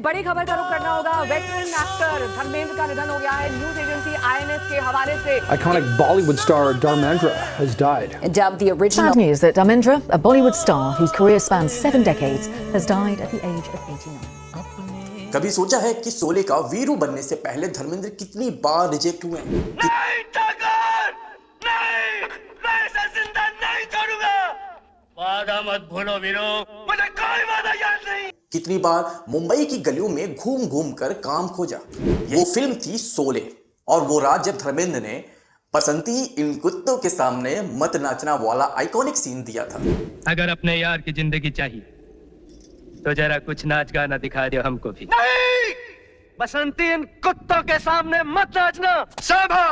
बड़ी खबर का रुख करना होगा। वेटरन एक्टर धर्मेंद्र का निधन हो गया है। न्यूज एजेंसी आईएनएस के हवाले से iconic Bollywood star Dharmendra has died. Dubbed the original. Sad news that Dharmendra, a Bollywood star whose career spans 7 decades, has died at the age of 89. कभी सोचा है कि शोले का वीरू बनने से पहले धर्मेंद्र कितनी बार रिजेक्ट हुए हैं? नहीं ठाकुर, नहीं, मैं इसे जिंदा नहीं छोड़ूंगा। वादा मत भूलो वीरू, मुझे कोई वादा याद नहीं। कितनी बार मुंबई की गलियों में घूम घूम कर काम खोजा। वो फिल्म थी शोले, और वो रात जब धर्मेंद्र ने बसंती इन कुत्तों के सामने मत नाचना वाला आइकॉनिक सीन दिया था। अगर अपने यार की जिंदगी चाहिए तो जरा कुछ नाच गाना दिखा दो हमको भी। नहीं, बसंती इन कुत्तों के सामने मत नाचना। साबा।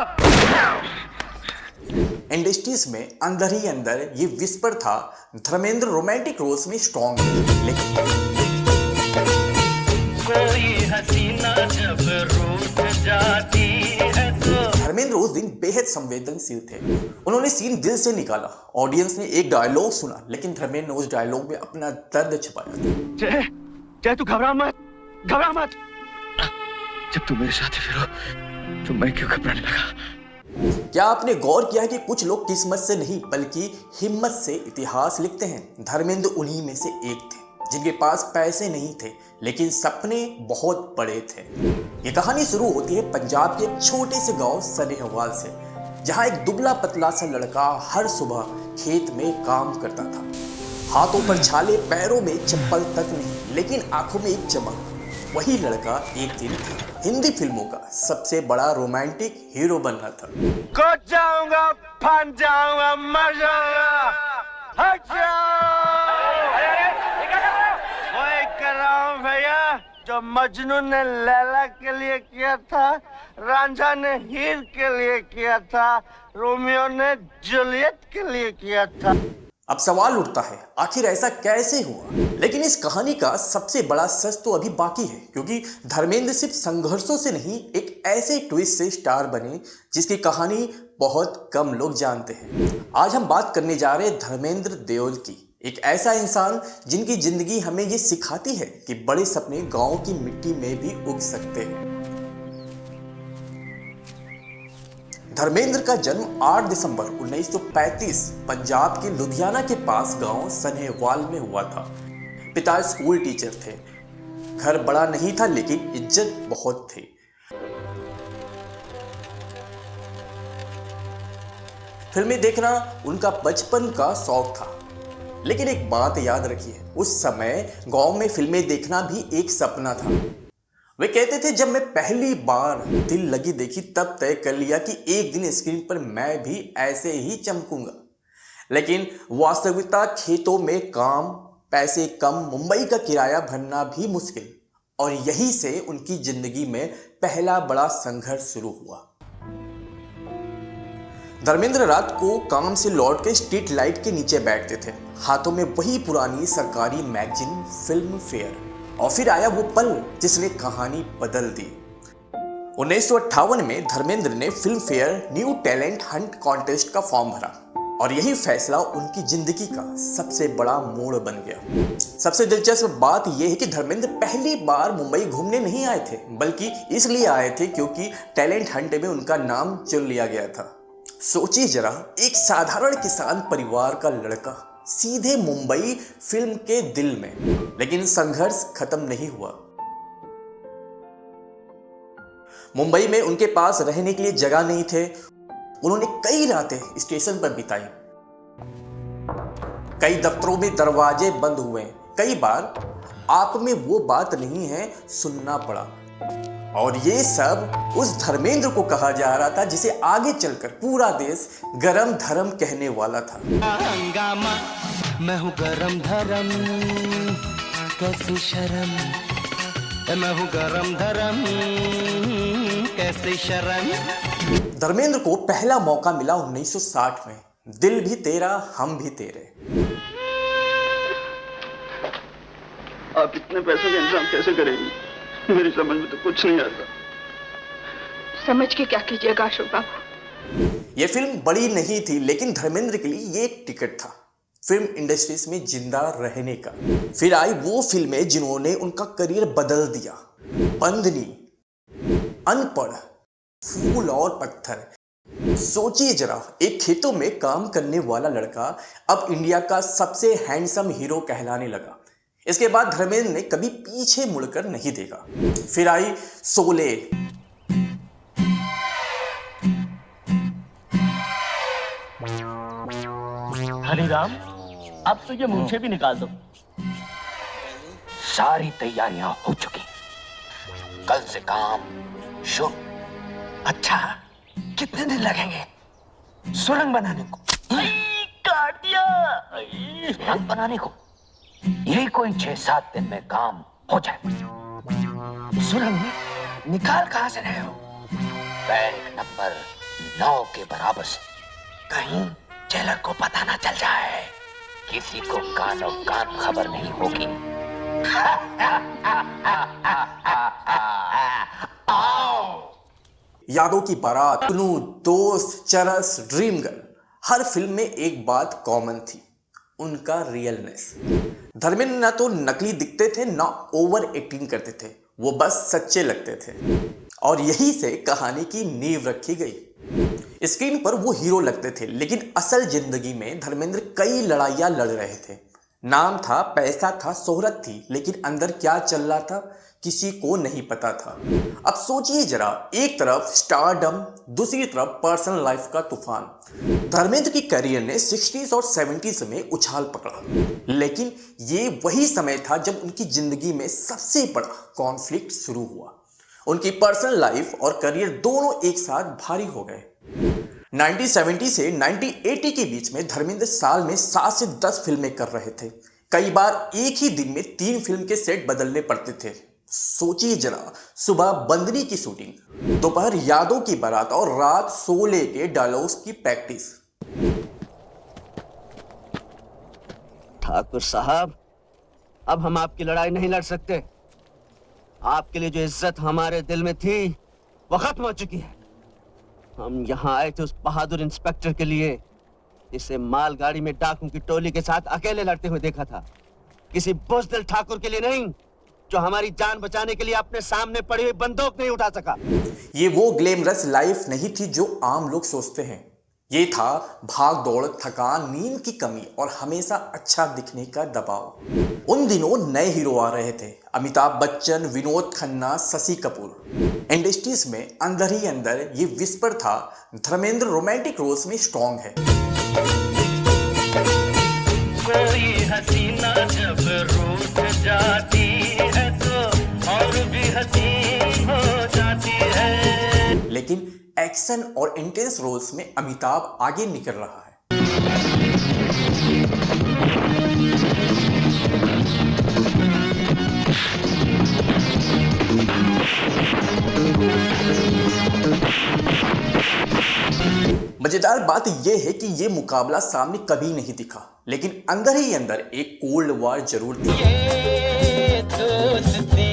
इंडस्ट्रीज में अंदर ही अंदर ये विस्पर था, धर्मेंद्र रोमांटिक रोल्स में स्ट्रॉन्ग है, लेकिन कोई हसीना जब रूठ जाती है तो धर्मेंद्र उस दिन बेहद संवेदनशील थे। उन्होंने सीन दिल से निकाला। ऑडियंस ने एक डायलॉग सुना, लेकिन धर्मेंद्र ने उस डायलॉग में अपना दर्द छुपाया। जय, जय तू घबरा मत, घबरा मत। जब तू मेरे साथ फिरो तो मैं क्यों घबराने लगा? क्या आपने गौर किया है कि कुछ लोग किस्मत से नहीं बल्कि हिम्मत से इतिहास लिखते हैं? धर्मेंद्र उन्हीं में से एक थे, जिनके पास पैसे नहीं थे लेकिन सपने बहुत बड़े थे। ये कहानी शुरू होती है पंजाब के एक छोटे से गांव सनेहवाल से, जहां एक दुबला पतला सा लड़का हर सुबह खेत में काम करता था। हाथों पर छाले, पैरों में चप्पल तक नहीं, लेकिन आंखों में एक चमक। वही लड़का एक दिन हिंदी फिल्मों का सबसे बड़ा रोमांटिक हीरो बनना था। कूद जाऊंगा, फन जाऊंगा, मर जाऊंगा। हट जाओ। वही कर रहा हूं भैया जो मजनू ने लैला के लिए किया था, रांझा ने हीर के लिए किया था, रोमियो ने जूलियट के लिए किया था। अब सवाल उठता है, आखिर ऐसा कैसे हुआ? लेकिन इस कहानी का सबसे बड़ा सच तो अभी बाकी है, क्योंकि धर्मेंद्र सिर्फ संघर्षों से नहीं, एक ऐसे ट्विस्ट से स्टार बने जिसकी कहानी बहुत कम लोग जानते हैं। आज हम बात करने जा रहे हैं धर्मेंद्र देओल की, एक ऐसा इंसान जिनकी जिंदगी हमें ये सिखाती है कि बड़े सपने गांव की मिट्टी में भी उग सकते हैं। धर्मेंद्र का जन्म 8 दिसंबर 1935 पंजाब के लुधियाना के पास गांव सनेहवाल में हुआ था। पिता स्कूल टीचर थे। घर बड़ा नहीं था लेकिन इज्जत बहुत थी। फिल्में देखना उनका बचपन का शौक था, लेकिन एक बात याद रखिए, उस समय गांव में फिल्में देखना भी एक सपना था। वे कहते थे, जब मैं पहली बार दिल लगी देखी तब तय कर लिया कि एक दिन स्क्रीन पर मैं भी ऐसे ही चमकूंगा। लेकिन वास्तविकता खेतों में काम, पैसे कम, मुंबई का किराया भरना भी मुश्किल, और यहीं से उनकी जिंदगी में पहला बड़ा संघर्ष शुरू हुआ। धर्मेंद्र रात को काम से लौट के स्ट्रीट लाइट के नीचे बैठते थे, हाथों में वही पुरानी सरकारी मैगजीन फिल्म फेयर, और फिर आया वो पल जिसने कहानी बदल दी। 1958 में धर्मेंद्र ने film fair new talent Hunt contest का फॉर्म भरा, और यही फैसला उनकी जिंदगी का सबसे बड़ा मोड़ बन गया। सबसे दिलचस्प बात यह है कि धर्मेंद्र पहली बार मुंबई घूमने नहीं आए थे, बल्कि इसलिए आए थे क्योंकि टैलेंट हंट में उनका नाम चुन लिया गया था। सोचिए जरा, एक साधारण किसान परिवार का लड़का सीधे मुंबई फिल्म के दिल में। लेकिन संघर्ष खत्म नहीं हुआ। मुंबई में उनके पास रहने के लिए जगह नहीं थे। उन्होंने कई रातें स्टेशन पर बिताई, कई दफ्तरों में दरवाजे बंद हुए, कई बार आप में वो बात नहीं है सुनना पड़ा। और ये सब उस धर्मेंद्र को कहा जा रहा था जिसे आगे चलकर पूरा देश गरम धर्म कहने वाला था। हंगामा, मैं हूँ गरम धर्म, कैसी शर्म, मैं हूँ गरम धर्म, कैसी शर्म। धर्मेंद्र को पहला मौका मिला 1960 में, दिल भी तेरा हम भी तेरे। आप इतने पैसों का इंतजाम कैसे करेंगी? मेरी समझ में तो कुछ नहीं आता। समझ के क्या कीजिएगा अशोक बाबू? यह फिल्म बड़ी नहीं थी, लेकिन धर्मेंद्र के लिए ये एक टिकट था। फिल्म इंडस्ट्रीज में जिंदा रहने का। फिर आई वो फिल्में जिन्होंने उनका करियर बदल दिया। बंदनी, अनपढ़, फूल और पत्थर। सोचिए जरा, एक खेतों में काम करने वाला लड़का अब इंडिया का सबसे हैंडसम हीरो कहलाने लगा। इसके बाद धर्मेंद्र ने कभी पीछे मुड़कर नहीं देखा। फिर आई शोले, हरिराम, अब तो ये मुंह से भी निकाल दो। सारी तैयारियां हो चुकी, कल से काम शुरू। अच्छा, कितने दिन लगेंगे सुरंग बनाने को? काट दिया। सुरंग बनाने को यही कोई 6-7 दिन में काम हो जाए। सुरंग निकाल कहां से रहे हो? बैंक नंबर 9 के बराबर से। कहीं जेलर को पता ना चल जाए, किसी को कानो कान खबर नहीं होगी। यादों की बारात, कुनू, दोस्त, चरस, ड्रीम गर्ल, हर फिल्म में एक बात कॉमन थी, उनका रियलनेस। धर्मेंद्र ना तो नकली दिखते थे ना ओवर एक्टिंग करते थे, वो बस सच्चे लगते थे। और यही से कहानी की नींव रखी गई। स्क्रीन पर वो हीरो लगते थे, लेकिन असल जिंदगी में धर्मेंद्र कई लड़ाइयां लड़ रहे थे। नाम था, पैसा था, शोहरत थी, लेकिन अंदर क्या चल रहा था किसी को नहीं पता था। अब सोचिए जरा, एक तरफ स्टारडम, दूसरी तरफ पर्सनल लाइफ का तूफान। धर्मेंद्र की करियर ने 60s और 70s में उछाल पकड़ा, लेकिन ये वही समय था जब उनकी जिंदगी में सबसे बड़ा कॉन्फ्लिक्ट शुरू हुआ। उनकी पर्सनल लाइफ और करियर दोनों एक साथ भारी हो गए। 1970 से 1980 के बीच में धर्मेंद्र साल में 7 से 10 फिल्में कर रहे थे। कई बार एक ही दिन में 3 फिल्म के सेट बदलने पड़ते थे। सोचिए जरा, सुबह बंदनी की शूटिंग, दोपहर यादों की बारात और रात शोले के डायलॉग्स की प्रैक्टिस। ठाकुर साहब, अब हम आपकी लड़ाई नहीं लड़ सकते। आपके लिए जो इज्जत हमारे दिल में थी वो खत्म हो चुकी है। हम यहाँ आए थे उस बहादुर इंस्पेक्टर के लिए जिसे मालगाड़ी में डाकुओं की टोली के साथ अकेले लड़ते हुए देखा था। किसी बुज़दिल ठाकुर के लिए नहीं, जो हमारी जान बचाने के लिए अपने सामने पड़ी हुई बंदूक नहीं उठा सका। ये वो ग्लैमरस लाइफ नहीं थी जो आम लोग सोचते हैं। ये था भाग दौड़, थकान, नींद की कमी और हमेशा अच्छा दिखने का दबाव। उन दिनों नए हीरो आ रहे थे, अमिताभ बच्चन, विनोद खन्ना, शशि कपूर। इंडस्ट्रीज में अंदर ही अंदर ये विस्पर था, धर्मेंद्र रोमांटिक रोल्स में स्ट्रॉन्ग है। कोई हसीना जब रूठ जाती है तो और भी हसीन हो जाती है। लेकिन एक्शन और इंटेंस रोल्स में अमिताभ आगे निकल रहा है। मजेदार बात यह है कि यह मुकाबला सामने कभी नहीं दिखा, लेकिन अंदर ही अंदर एक कोल्ड वॉर जरूर थी। ये दोस्ती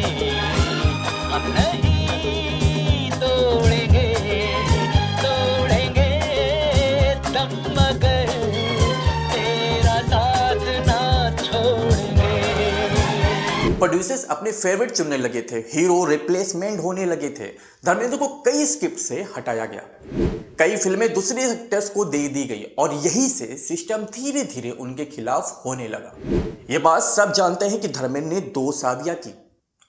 हम नहीं तोड़ेंगे, तोड़ेंगे तब मगर तेरा साथ ना छोड़ेंगे। प्रोड्यूसर्स अपने फेवरेट चुनने लगे थे, हीरो रिप्लेसमेंट होने लगे थे। धर्मेंद्र को कई स्क्रिप्ट से हटाया गया, कई फिल्में दूसरे एक्टर्स को दे दी गई और यही से सिस्टम धीरे धीरे उनके खिलाफ होने लगा। ये बात सब जानते हैं कि धर्मेंद्र ने 2 शादियां की,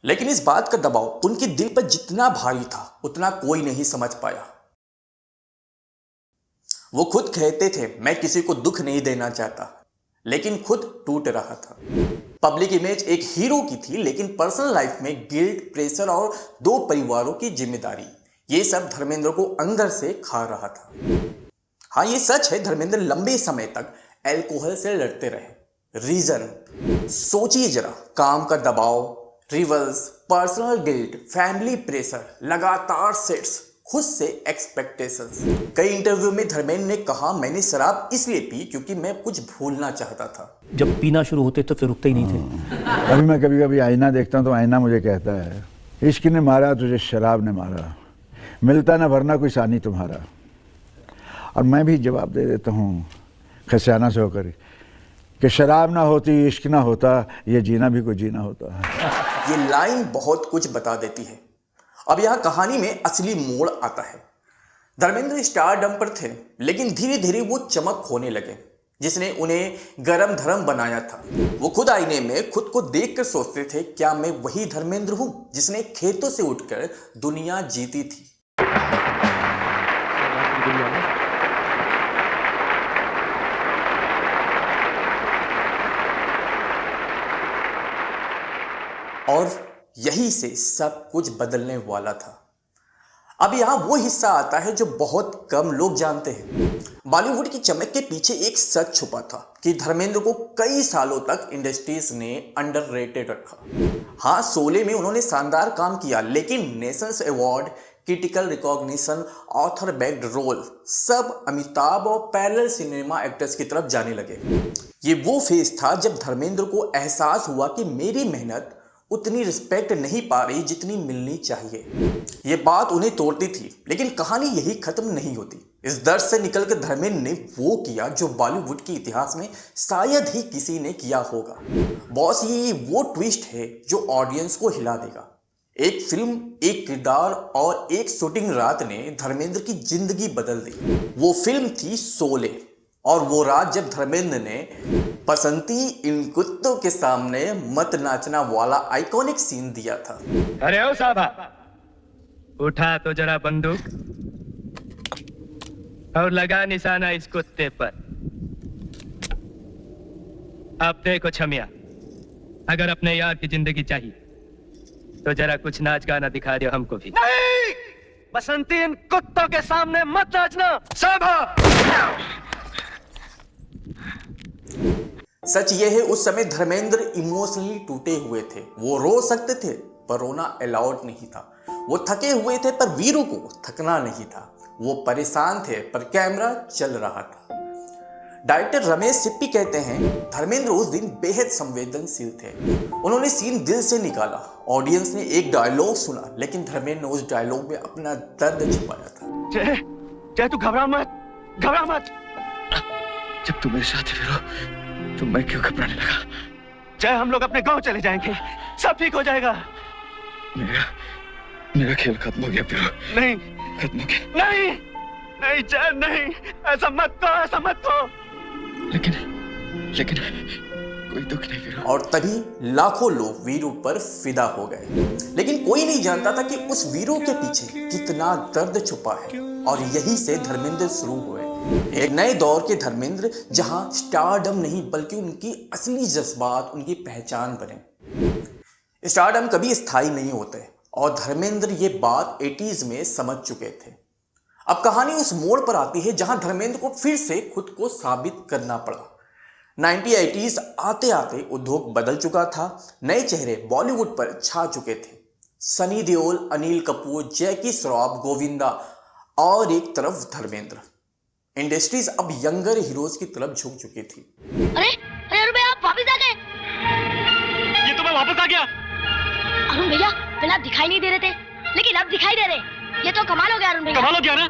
लेकिन इस बात का दबाव उनके दिल पर जितना भारी था उतना कोई नहीं समझ पाया। वो खुद कहते थे, मैं किसी को दुख नहीं देना चाहता, लेकिन खुद टूट रहा था। पब्लिक इमेज एक हीरो की थी, लेकिन पर्सनल लाइफ में गिल्ट, प्रेशर और 2 परिवारों की जिम्मेदारी, ये सब धर्मेंद्र को अंदर से खा रहा था। हाँ, ये सच है, धर्मेंद्र लंबे समय तक अल्कोहल से लड़ते रहे। रीजन सोचिए जरा, काम का दबाव, reverse, personal guilt, family pressure, लगातार सेट्स, खुद से एक्सपेक्टेशंस। कई इंटरव्यू में धर्मेंद्र ने कहा, मैंने शराब इसलिए पी क्योंकि मैं कुछ भूलना चाहता था। जब पीना शुरू होते तो फिर रुकते ही नहीं थे। अभी मैं कभी कभी आईना देखता हूँ तो आईना मुझे कहता है, इश्क ने मारा तुझे शराब ने मारा, मिलता ना वरना कोई सानी तुम्हारा। और मैं भी जवाब दे देता हूँ खसियाना से होकर, कि शराब ना होती, इश्क ना होता, ये जीना भी कोई जीना होता है। ये लाइन बहुत कुछ बता देती है। अब यहाँ कहानी में असली मोड़ आता है। धर्मेंद्र स्टारडम पर थे, लेकिन धीरे धीरे वो चमक खोने लगे जिसने उन्हें गरम धर्म बनाया था। वो खुद आईने में खुद को देखकर सोचते थे, क्या मैं वही धर्मेंद्र हूं जिसने खेतों से उठकर दुनिया जीती थी। और यही से सब कुछ बदलने वाला था। अब यहां वो हिस्सा आता है जो बहुत कम लोग जानते हैं। बॉलीवुड की चमक के पीछे एक सच छुपा था कि धर्मेंद्र को कई सालों तक इंडस्ट्रीज ने अंडररेटेड रखा। हाँ, शोले में उन्होंने शानदार काम किया, लेकिन nations award, critical recognition, author backed role सब अमिताभ और पैरेलल सिनेमा एक्टर्स की तरफ जाने लगे। ये वो फेज था जब धर्मेंद्र को एहसास हुआ कि मेरी मेहनत उतनी रिस्पेक्ट नहीं पा रही जितनी मिलनी चाहिए। ये बात उन्हें तोड़ती थी, लेकिन कहानी यही खत्म नहीं होती। इस दर्द से निकलकर धर्मेंद्र ने वो किया जो बॉलीवुड के इतिहास में शायद ही किसी ने किया होगा। बॉस, ये वो ट्विस्ट है जो ऑडियंस को हिला देगा। एक फिल्म, एक किरदार और एक शूटिंग रात ने धर्मेंद्र की जिंदगी बदल दी। वो फिल्म थी शोले, और वो रात जब धर्मेंद्र ने बसंती इन कुत्तों के सामने मत नाचना वाला आइकॉनिक सीन दिया था। अरे ओ साहबा, उठा तो जरा बंदूक और लगा निशाना इस कुत्ते पर। अब देखो छमिया, अगर अपने यार की जिंदगी चाहिए तो जरा कुछ नाच गाना दिखा दो हमको भी। नहीं, बसंती इन कुत्तों के सामने मत नाचना। साहबा, सच ये है, उस समय धर्मेंद्र इमोशनली टूटे हुए थे। वो रो सकते थे पर रोना अलाउड नहीं था। वो थके हुए थे पर वीरू को थकना नहीं था। वो परेशान थे पर कैमरा चल रहा था। डायरेक्टर रमेश सिप्पी कहते हैं, धर्मेंद्र उस दिन बेहद संवेदनशील थे। उन्होंने सीन दिल से निकाला। ऑडियंस ने एक डायलॉग सुना, लेकिन धर्मेंद्र ने उस डायलॉग में अपना दर्द छुपाया था। जय, जय तू घबरा मत, घबरा मत। जब तू मेरे साथ फिरो तो मैं क्यों घबराने लगा। जय, हम लोग अपने गांव चले जाएंगे, सब ठीक हो जाएगा। मेरा खेल खत्म हो गया फिरो। नहीं, खत्म हो गया। नहीं, नहीं जय, नहीं, ऐसा मत कहो, ऐसा मत कहो। लेकिन कोई दुख नहीं फिरो। और तभी लाखों लोग वीरू पर फिदा हो गए, लेकिन कोई नहीं जानता था कि उस वीरू के पीछे कितना दर्द छुपा है। और यही से धर्मेंद्र शुरू हुए, एक नए दौर के धर्मेंद्र, जहां स्टारडम नहीं बल्कि उनकी असली जज्बात उनकी पहचान बने। स्टारडम कभी स्थायी नहीं होते और धर्मेंद्र ये बात 80s में समझ चुके थे। अब कहानी उस मोड़ पर आती है जहां धर्मेंद्र को फिर से खुद को साबित करना पड़ा। 1980s आते आते उद्योग बदल चुका था। नए चेहरे बॉलीवुड पर छा चुके थे। सनी देओल, अनिल कपूर, जैकी श्रॉफ, गोविंदा और एक तरफ धर्मेंद्र। इंडस्ट्रीज अब यंगर हीरोज की तरफ झुक चुकी थी। अरे अरुण भैया, आप वापस आ गए। ये तो मैं वापस आ गया। अरुण भैया, पहले आप दिखाई नहीं दे रहे थे, लेकिन अब दिखाई दे रहे। ये तो कमाल हो गया अरुण भैया। कमाल हो गया ना?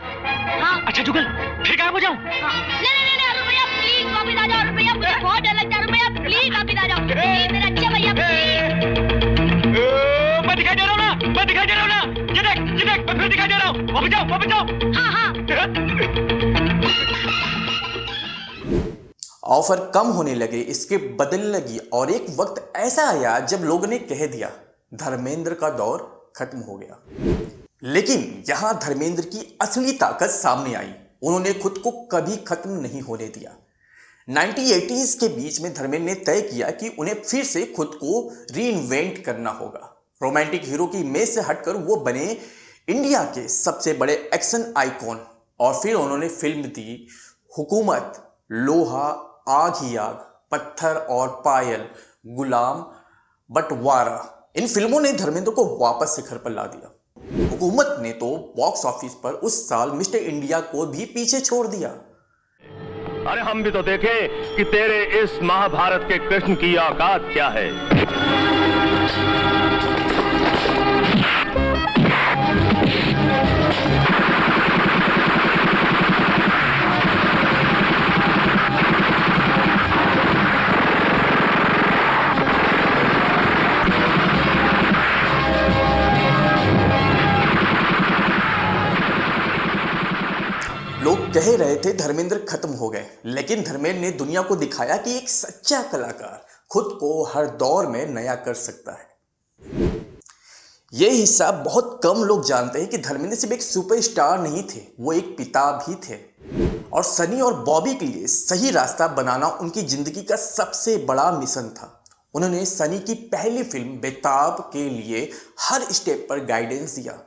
हाँ। अच्छा जुगल, फिर गायब हो जाऊं? हाँ। नहीं अरुण भैया, प्लीज वापस आ जाओ। अरुण भैया, मुझे बहुत डर लगता है। अरुण भैया, प्लीज वापस आ जाओ। प्लीज मेरे अच्छे भैया, प्लीज। मैं दिखाई दे रहा हूँ ना, मैं दिखाई दे रहा हूँ ना। ये देख, मैं फिर दिखाई दे रहा हूँ। वापस जाओ, वापस जाओ। हाँ। ऑफर कम होने लगे, इसके बदलने लगी, और एक वक्त ऐसा आया जब लोगों ने कह दिया धर्मेंद्र का दौर खत्म हो गया। लेकिन यहां धर्मेंद्र की असली ताकत सामने आई। उन्होंने खुद को कभी खत्म नहीं होने दिया। 1980s के बीच में धर्मेंद्र ने तय किया कि उन्हें फिर से खुद को रीइन्वेंट करना होगा। रोमांटिक हीरो की इमेज से हटकर वो बने इंडिया के सबसे बड़े एक्शन आइकॉन। और फिर उन्होंने फिल्म दी हुकूमत, लोहा, आग ही आग, पत्थर और पायल, गुलाम, बंटवारा। इन फिल्मों ने धर्मेंद्र को वापस शिखर पर ला दिया। हुकूमत ने तो बॉक्स ऑफिस पर उस साल मिस्टर इंडिया को भी पीछे छोड़ दिया। अरे हम भी तो देखें कि तेरे इस महाभारत के कृष्ण की औकात क्या है। कह रहे थे धर्मेंद्र खत्म हो गए, लेकिन धर्मेंद्र ने दुनिया को दिखाया कि एक सच्चा कलाकार खुद को हर दौर में नया कर सकता है। ये हिस्सा बहुत कम लोग जानते हैं कि धर्मेंद्र सिर्फ एक सुपरस्टार नहीं थे, वो एक पिता भी थे। और सनी और बॉबी के लिए सही रास्ता बनाना उनकी जिंदगी का सबसे बड़ा मिशन था। उन्होंने सनी की पहली फिल्म बेताब के लिए हर स्टेप पर गाइडेंस दिया,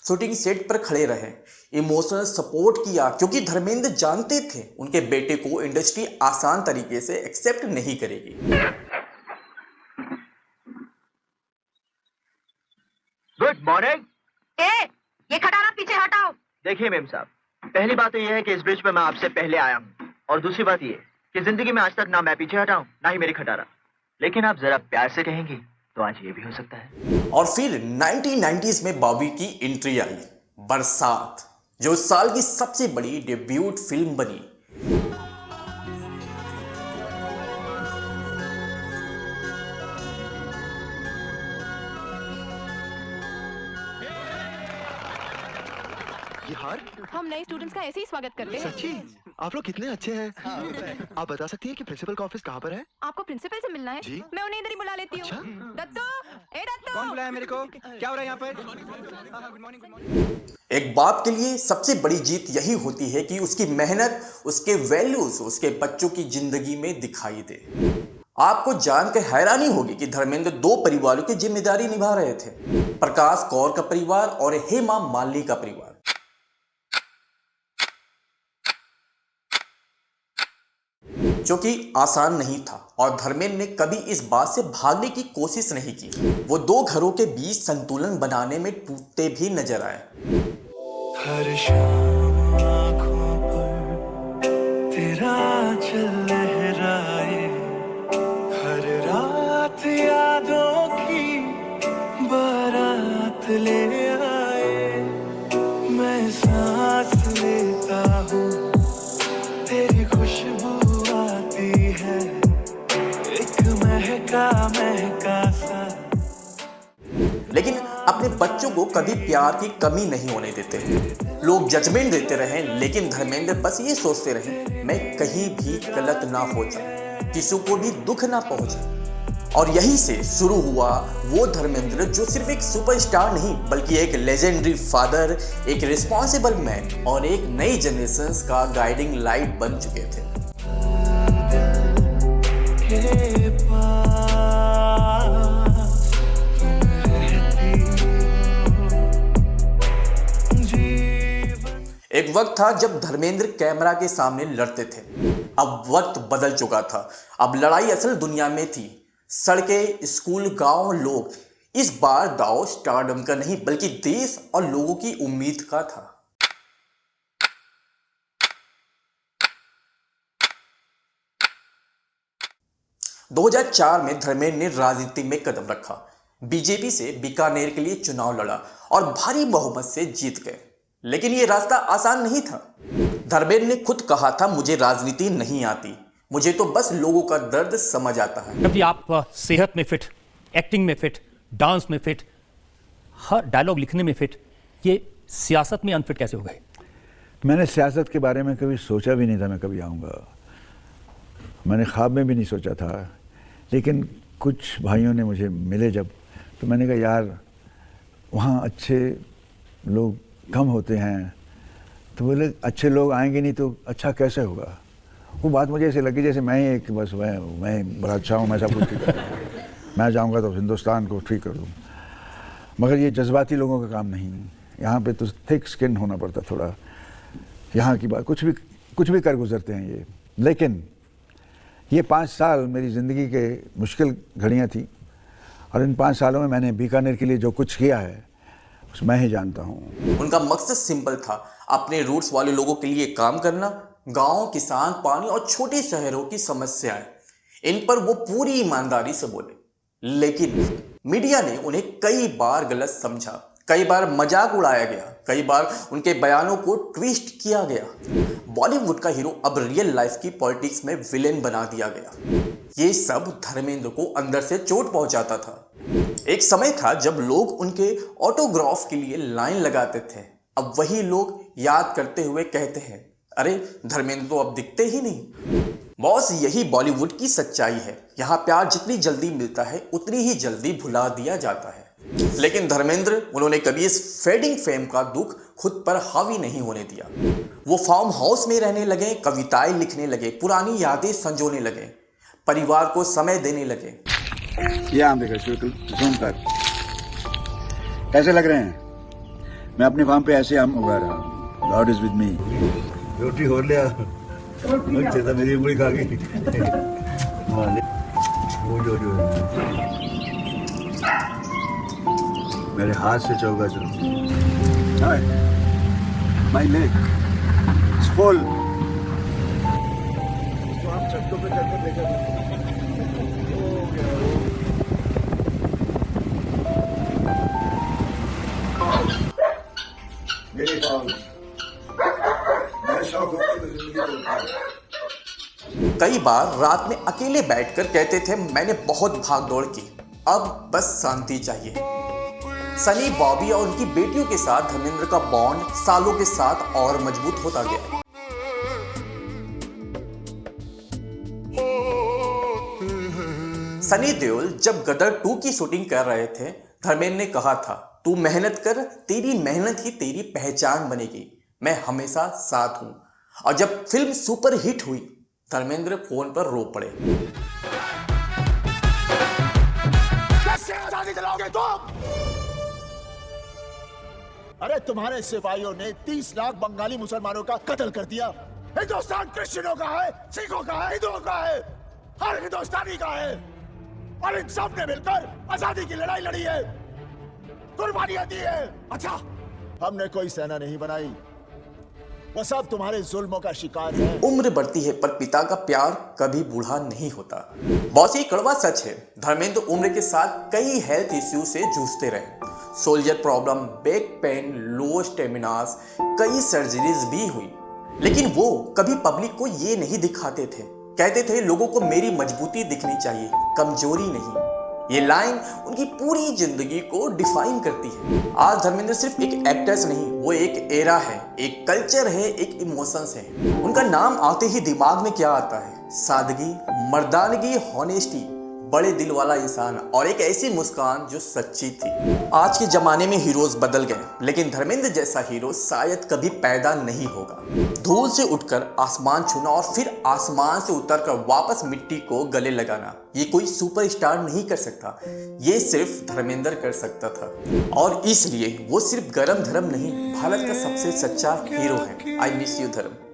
शूटिंग सेट पर खड़े रहे, इमोशनल सपोर्ट किया, क्योंकि धर्मेंद्र जानते थे उनके बेटे को इंडस्ट्री आसान तरीके से एक्सेप्ट नहीं करेगी। Good morning. ये खटारा पीछे हटाओ। देखिए मेम साहब, पहली बात तो ये है कि इस ब्रिज पे मैं आपसे पहले आया हूँ, और दूसरी बात ये कि जिंदगी में आज तक ना मैं पीछे हटा हूँ ना ही मेरी खटारा, लेकिन आप जरा प्यार से कहेंगी तो आज ये भी हो सकता है। और फिर 1990s में बॉबी की एंट्री आई, बरसात, जो उस साल की सबसे बड़ी डेब्यूट फिल्म बनी। ये हार? हम नए स्टूडेंट्स का ऐसे ही स्वागत करते हैं। सच्ची? आप लोग कितने अच्छे हैं। आप बता सकती हैं कि प्रिंसिपल का ऑफिस कहाँ पर है? आपको प्रिंसिपल से मिलना है? जी? मैं उन्हें इधर ही बुला लेती हूँ। दत्तू, ए दत्तू। कौन बुलाया मेरे को? क्या हो रहा है यहाँ पर? एक बाप के लिए सबसे बड़ी जीत यही होती है कि उसकी मेहनत, उसके वैल्यूज उसके बच्चों की जिंदगी में दिखाई दे। आपको जानकर हैरानी होगी कि धर्मेंद्र दो परिवारों की जिम्मेदारी निभा रहे थे, प्रकाश कौर का परिवार और हेमा मालिनी का परिवार। जो कि आसान नहीं था, और धर्मेंद्र ने कभी इस बात से भागने की कोशिश नहीं की। वो दो घरों के बीच संतुलन बनाने में टूटते भी नजर आए। हर शाम आँखों पर तेरा चल लहराए, हर रात यादों की बारात ले आए, मैं सांस लेता हूँ तेरी खुशबू आती है, एक महका महका सा। लेकिन अपने बच्चों को कभी प्यार की कमी नहीं होने देते। लोग जजमेंट देते रहे, लेकिन धर्मेंद्र बस ये सोचते रहे, मैं कहीं भी गलत ना हो जाऊं, किसी को भी दुख ना पहुंचे। और यहीं से शुरू हुआ वो धर्मेंद्र जो सिर्फ एक सुपरस्टार नहीं, बल्कि एक लेजेंडरी फादर, एक रिस्पॉन्सिबल मैन और एक नई जनरेशन का गाइडिंग लाइट बन चुके थे। एक वक्त था जब धर्मेंद्र कैमरा के सामने लड़ते थे। अब वक्त बदल चुका था। अब लड़ाई असल दुनिया में थी। सड़कें, स्कूल, गांव, लोग। इस बार दाव स्टारडम का नहीं, बल्कि देश और लोगों की उम्मीद का था। – 2004 में धर्मेंद्र ने राजनीति में कदम रखा। बीजेपी से बीकानेर के लिए चुनाव लड़ा और भारी बहुमत से जीत गए। लेकिन ये रास्ता आसान नहीं था। धर्मेंद्र ने खुद कहा था, मुझे राजनीति नहीं आती, मुझे तो बस लोगों का दर्द समझ आता है। जब आप सेहत में फिट, एक्टिंग में फिट, डांस में फिट, हर डायलॉग लिखने में फिट, ये सियासत में अनफिट कैसे हो गए? मैंने सियासत के बारे में कभी सोचा भी नहीं था मैं कभी आऊँगा। मैंने ख्वाब में भी नहीं सोचा था। लेकिन कुछ भाइयों ने मुझे मिले जब, तो मैंने कहा यार वहाँ अच्छे लोग कम होते हैं। तो बोले अच्छे लोग आएंगे नहीं तो अच्छा कैसे होगा। वो बात मुझे ऐसे लगी जैसे मैं एक बस मैं बड़ा अच्छा हूँ, मैं सब कुछ ठीक कर दूँ, मैं जाऊँगा तो हिंदुस्तान को ठीक कर दूँ। मगर ये जज्बाती लोगों का काम नहीं। यहाँ पे तो थिक स्किन होना पड़ता थोड़ा। यहाँ की बात कुछ भी कर गुजरते हैं ये। लेकिन ये 5 साल मेरी ज़िंदगी के मुश्किल घड़ियाँ थी, और इन 5 सालों में मैंने बीकानेर के लिए जो कुछ किया है उसमें मैं ही जानता हूँ। उनका मकसद सिंपल था, अपने रूट्स वाले लोगों के लिए काम करना। गांव, किसान, पानी और छोटे शहरों की समस्याएं, इन पर वो पूरी ईमानदारी से बोले। लेकिन मीडिया ने उन्हें कई बार गलत समझा, कई बार मजाक उड़ाया गया, कई बार उनके बयानों को ट्विस्ट किया गया। बॉलीवुड का हीरो अब रियल लाइफ की पॉलिटिक्स में विलेन बना दिया गया। ये सब धर्मेंद्र को अंदर से चोट पहुंचाता था। एक समय था जब लोग उनके ऑटोग्राफ के लिए लाइन लगाते थे। अब वही लोग याद करते हुए कहते हैं, अरे धर्मेंद्र तो अब दिखते ही नहीं। बॉस, यही बॉलीवुड की सच्चाई है। यहाँ प्यार जितनी जल्दी मिलता है उतनी ही जल्दी भुला दिया जाता है। लेकिन धर्मेंद्र, उन्होंने कभी इस फेडिंग फेम का दुख खुद पर हावी नहीं होने दिया। वो फार्म हाउस में रहने लगे, कविताएं लिखने लगे, पुरानी यादें संजोने लगे, परिवार को समय देने लगे। ये आम देखो, जूम कर। कैसे लग रहे हैं? मैं अपने फार्म पे ऐसे आम उगा रहा हूँ। God is with me. रोटी हो लिया, अच्छा मेरी उंगली खा गई। मेरे हाथ से चौका चलो। My leg it's full. इसको आप चक्कों पे चक्कर लेकर मेरे पास मैं शौक होता तो जिंदगी। कई बार रात में अकेले बैठकर कहते थे मैंने बहुत भाग दौड़ की, अब बस शांति चाहिए। सनी, बॉबी और उनकी बेटियों के साथ धर्मेंद्र का बॉन्ड सालों के साथ और मजबूत होता गया। सनी देओल जब गदर 2 की शूटिंग कर रहे थे, धर्मेंद्र ने कहा था, तू मेहनत कर, तेरी मेहनत ही तेरी पहचान बनेगी, मैं हमेशा साथ हूं। और जब फिल्म सुपर हिट हुई, धर्मेंद्र फोन पर रो पड़े। कैसे आजादी दिलाओगे तुम? अरे तुम्हारे सिपाहियों ने 30 लाख बंगाली मुसलमानों का कत्ल कर दिया। हिंदुस्तान क्रिश्चियनों का है, सिखों का है, हिंदुओं का है, हर हिंदुस्तानी का है। और इन सब ने मिलकर आजादी की लड़ाई लड़ी है, कुर्बानियां दी है। अच्छा, हमने कोई सेना नहीं बनाई, वो सब तुम्हारे जुल्मों का शिकार है। उम्र बढ़ती है पर पिता का प्यार कभी बूढ़ा नहीं होता। बॉस, ये कड़वा सच है। धर्मेंद्र उम्र के साथ कई हेल्थ इश्यू से जूझते रहे। सोल्जर प्रॉब्लम, बैक पेन, लो स्टेमिनास, कई सर्जरीज भी हुई। लेकिन वो कभी पब्लिक को ये नहीं दिखाते थे। कहते थे लोगों को मेरी मजबूती दिखनी चाहिए, कमजोरी नहीं। ये लाइन उनकी पूरी जिंदगी को डिफाइन करती है। आज धर्मेंद्र सिर्फ एक एक्टर्स नहीं, वो एक एरा है, एक कल्चर है, एक इमोशंस है। उनका नाम आते ही दिमाग में क्या आता है? सादगी, मर्दानगी, हॉनेस्टी, बड़े दिल वाला इंसान और एक ऐसी मुस्कान जो सच्ची थी। आज के जमाने में हीरोज बदल गए, लेकिन धर्मेंद्र जैसा हीरो शायद कभी पैदा नहीं होगा। धूल से उठकर आसमान छूना और फिर आसमान से उतरकर वापस मिट्टी को गले लगाना, ये कोई सुपरस्टार नहीं कर सकता, ये सिर्फ धर्मेंद्र कर सकता था। और इसलिए वो सिर्फ गरम धर्म नहीं, भारत का सबसे सच्चा हीरो है। आई मिस यू धर्म।